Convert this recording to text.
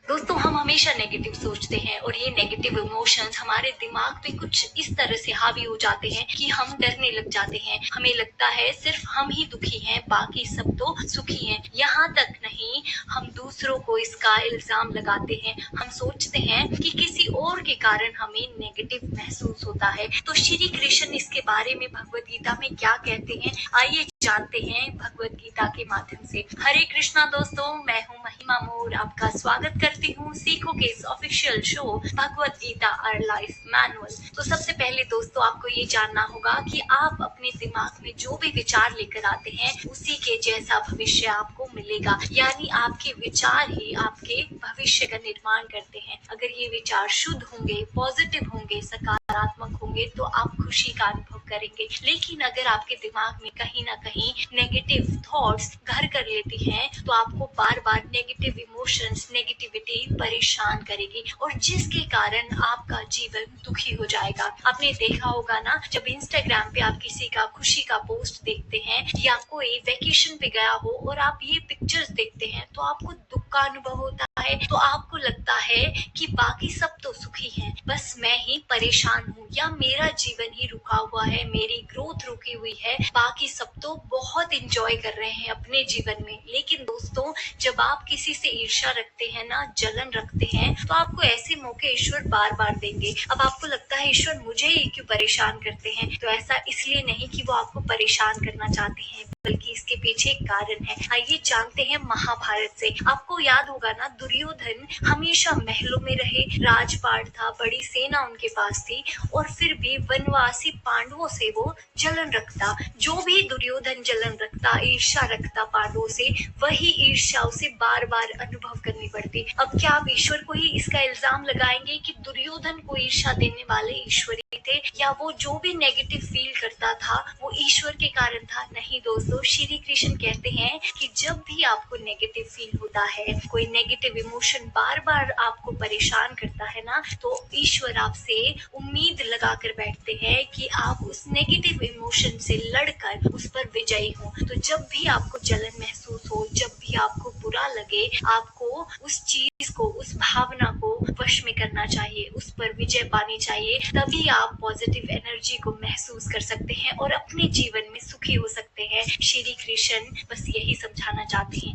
दोस्तों हम हमेशा नेगेटिव सोचते हैं और ये नेगेटिव इमोशंस हमारे दिमाग पे कुछ इस तरह से हावी हो जाते हैं कि हम डरने लग जाते हैं। हमें लगता है सिर्फ हम ही दुखी हैं, बाकी सब तो सुखी हैं। यहाँ तक नहीं, हम दूसरों को इसका इल्जाम लगाते हैं। हम सोचते हैं कि किसी और के कारण हमें नेगेटिव महसूस होता है। तो श्री कृष्ण इसके बारे में भगवत गीता में क्या कहते हैं, आइए जानते हैं भगवत गीता के माध्यम से। हरे कृष्णा दोस्तों, मैं हूँ महिमा मोर, आपका स्वागत करती हूँ सीखो के इस official show Bhagavad Gita our life manual. तो सबसे पहले दोस्तों आपको ये जानना होगा कि आप अपने दिमाग में जो भी विचार लेकर आते हैं उसी के जैसा भविष्य आपको मिलेगा। यानी आपके विचार ही आपके भविष्य का निर्माण करते हैं। अगर ये विचार शुद्ध होंगे, पॉजिटिव होंगे, सकारात्मक होंगे तो आप खुशी का अनुभव करेंगे। लेकिन अगर आपके दिमाग में कहीं ना कहीं नेगेटिव थॉट्स घर कर लेती हैं तो आपको बार बार नेगेटिव इमोशंस, नेगेटिविटी परेशान करेगी और जिसके कारण आपका जीवन दुखी हो जाएगा। आपने देखा होगा ना, जब इंस्टाग्राम पे आप किसी का खुशी का पोस्ट देखते हैं या कोई वेकेशन पे गया हो और आप ये पिक्चर्स देखते हैं तो आपको दुख का अनुभव होता है। तो आपको लगता है कि बाकी सब तो सुखी हैं, बस मैं ही परेशान हूँ या मेरा जीवन ही रुका हुआ है, मेरी ग्रोथ रुकी हुई है, बाकी सब तो बहुत इंजॉय कर रहे हैं अपने जीवन में। लेकिन दोस्तों जब आप किसी से ईर्ष्या रखते हैं ना, जलन रखते हैं, तो आपको ऐसे मौके ईश्वर बार बार देंगे। अब आपको लगता है ईश्वर मुझे ही क्यों परेशान करते हैं, तो ऐसा इसलिए नहीं कि वो आपको परेशान करना चाहते हैं, बल्कि इसके पीछे एक कारण है। आइए जानते हैं महाभारत से। आपको याद होगा ना, दुर्योधन हमेशा महलों में रहे, राजपाट था, बड़ी सेना उनके पास थी और फिर भी वनवासी पांडवों से वो जलन रखता। जो भी दुर्योधन जलन रखता, ईर्ष्या रखता पांडवों से, वही ईर्ष्या उसे बार बार अनुभव करनी पड़ती। अब क्या आप ईश्वर को ही इसका इल्जाम लगाएंगे कि दुर्योधन को ईर्ष्या देने वाले ईश्वर ही थे, या वो जो भी नेगेटिव फील करता था वो ईश्वर के कारण था? नहीं दोस्तों, श्री कृष्ण कहते हैं कि जब भी आपको नेगेटिव फील होता है, कोई नेगेटिव इमोशन बार बार आपको परेशान करता है ना, तो ईश्वर आपसे उम्मीद लगा कर बैठते हैं कि आप उस नेगेटिव इमोशन से लड़कर उस पर विजयी हो। तो जब भी आपको जलन महसूस हो, जब भी आपको बुरा लगे, आपको उस चीज को, उस भावना को वश में करना चाहिए, उस पर विजय पानी चाहिए। तभी आप पॉजिटिव एनर्जी को महसूस कर सकते हैं और अपने जीवन में सुखी हो सकते हैं। श्री कृष्ण बस यही समझाना चाहते हैं।